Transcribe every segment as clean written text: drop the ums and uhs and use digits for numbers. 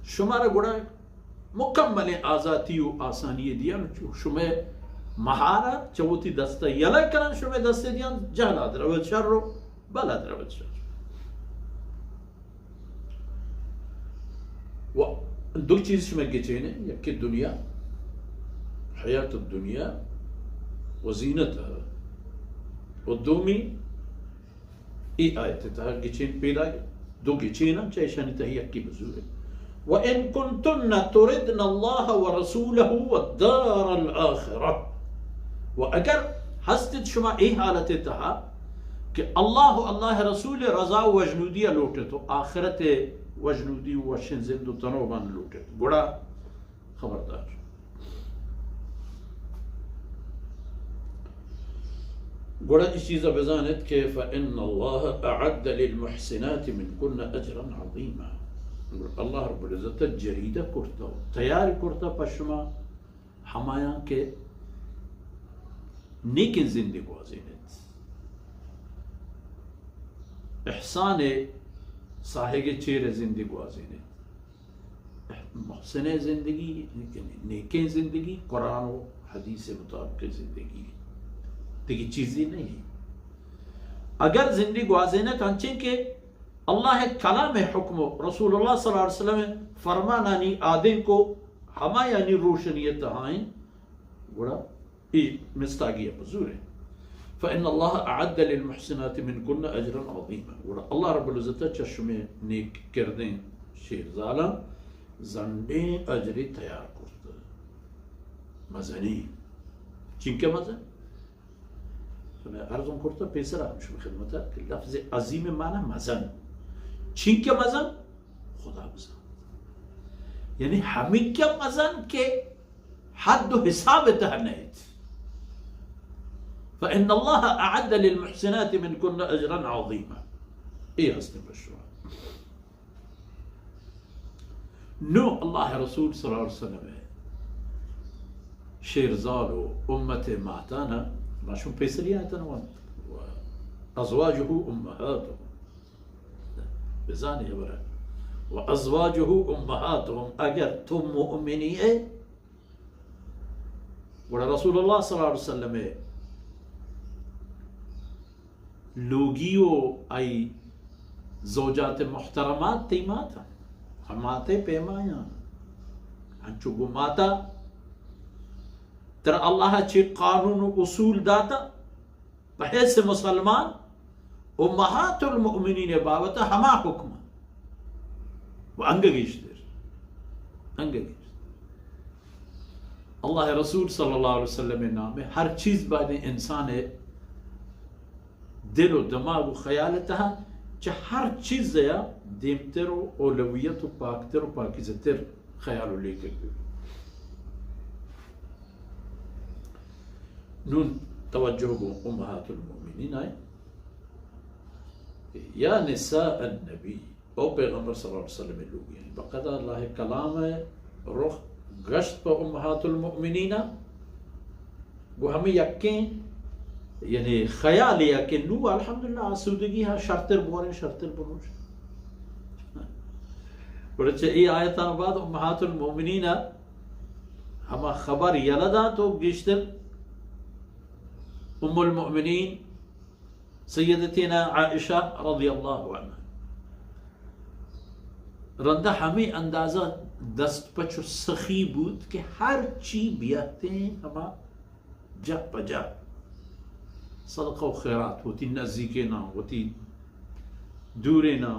شماره گوڑا مکمل آزادی و آسانی دیان شما مهارت چوتی دسته یلا کرن شما دسته دیان جهل درود شر رو بلا درود شر و دو چیز شما geçene یکی دنیا حياة الدنيا وزينتها والدومي اي آيتها geçen پیدا دو geçene چایشانی تهیه کی بزوره وإن كنتن تردن الله ورسوله والدار الآخرة وأجر هستت شما إيه حالتها کہ اللہ رسول رضا و جنودی لوٹے تو آخرت و جنودی و شن زندو تنوبان لوٹے گوڑا خبردار گوڑا اس چیزا بزانت کہ فإن الله أعد للمحسنات من كن أجرا عظيما اللہ رب العزت جریدہ کرتا تیار کرتا پشما ہمایاں کے نیکن زندگی وازینت احسان صاحب چیر زندگی وازینت محسن زندگی نیکن زندگی قرآن و حدیث مطابق زندگی دیکھ چیزی نہیں اگر زندگی وازینت انچیں کہ اللہ کلام حکم رسول اللہ صلی اللہ علیہ وسلم فرمانانی آدم کو ہما یعنی روشنیت ہائیں گوڑا مستاگی بزور ہے فإن الله أعد للمحسنات من كن أجرا عظيما گوڑا اللہ رب العزت چشم نیک کردیں شیر ظالم زندیں اجری تیار کرتا مزنی چنکہ مزن عرضم کرتا پیسر آمشو خدمتا کہ لفظ عظیم معنی مزن چنکہ مزن خدا مزن یعنی ہمیں کیا مزن کے حد و حساب تہنیت فإن الله أعد للمحسنات من كن أجرا عظيما إيه هستن بشرا نو الله رسول صلى الله عليه وسلم شيرزالو أمته معتانا ما شون بيسرياتنا وأزواجه أمهاتهم بزاني برا وأزواجه أمهاتهم أجر تم مؤمنية ورسول الله صلى الله عليه وسلم لوگیو ای زوجات محترمات تیماتا ہماتے پیمایا ہنچو گماتا تر اللہ چی قانون و اصول داتا بحیث مسلمان امہات المؤمنین بابتا ہما حکم و انگگیشتر اللہ رسول صلی اللہ علیہ وسلم نام ہر چیز بعد انسان دل و دماغ و خیالتها چه هر چیز یا دیمتر و اولویت و پاکتر و پاکیزتر خیال و لیکر نون توجه بو امهات المؤمنین آئے یا نساء النبی او پیغمبر صلی اللہ علیہ وسلم لوگ ہیں بقدر اللہ کلام رخ گشت پا امهات المؤمنین وہ ہمیں یقین یعنی خیال ہے کہ نو الحمدللہ آسودگی ہاں شرطر بورے شرطر بروش بلچہ ای آیتان بعد امہات المؤمنین ہما خبر یلدا تو گشتر ام المؤمنین سیدتنا عائشہ رضی اللہ عنہ رندہ ہمیں اندازہ دست پچو سخی بود کہ ہر چی بیاتے ہیں ہما جا پجا صدقہ و خیرات ہوتی نزدیکینا ہوتی دورینا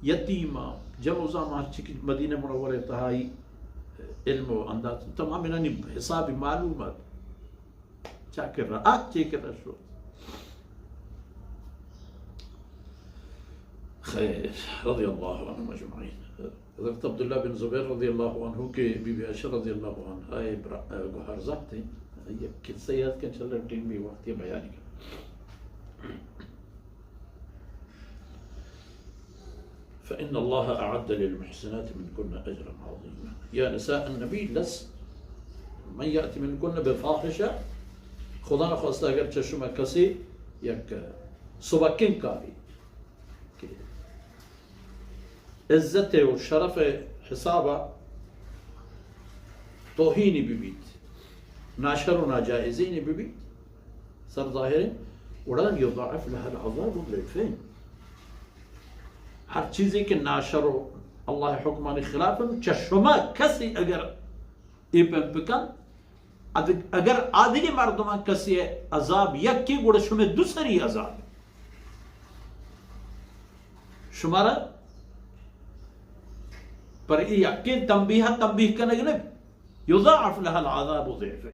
یتیمہ جمع زمان چکی مدینہ منورہ تہائی علم و انداز تمام انہی حساب معلومات چاکر رہا آج چیکر رہا شو خیر رضی اللہ عنہ مجمعین حضرت عبداللہ بن زبیر رضی اللہ عنہ کے بی بی عائشہ رضی اللہ عنہ آئے گوھر ذات تھے یہ قصہ یاد کن چل رہا ٹیم بھی وقت یہ بیانی کر فإن الله أعد للمحسنات منكن أجرا عظيما يا نساء النبي لس من يأتي منكن بفاحشة خدا نخواستا اگر چشم کسی یک سبکین کاری عزت و شرف حسابا توهيني ببيت ناشر وناجائزيني ببيت صار ظاهرين ولن يضاعف لها العذاب ضعفين هر چیزی که ناشر الله حکمانی خلافه چشما کسی اگر ایپن بکن اگر عادی مردمان کسی عذاب یکی گوڑه شما دو سری عذاب شما را پر یکی تنبیه کنگ نب یضاعف لها العذاب ضعفين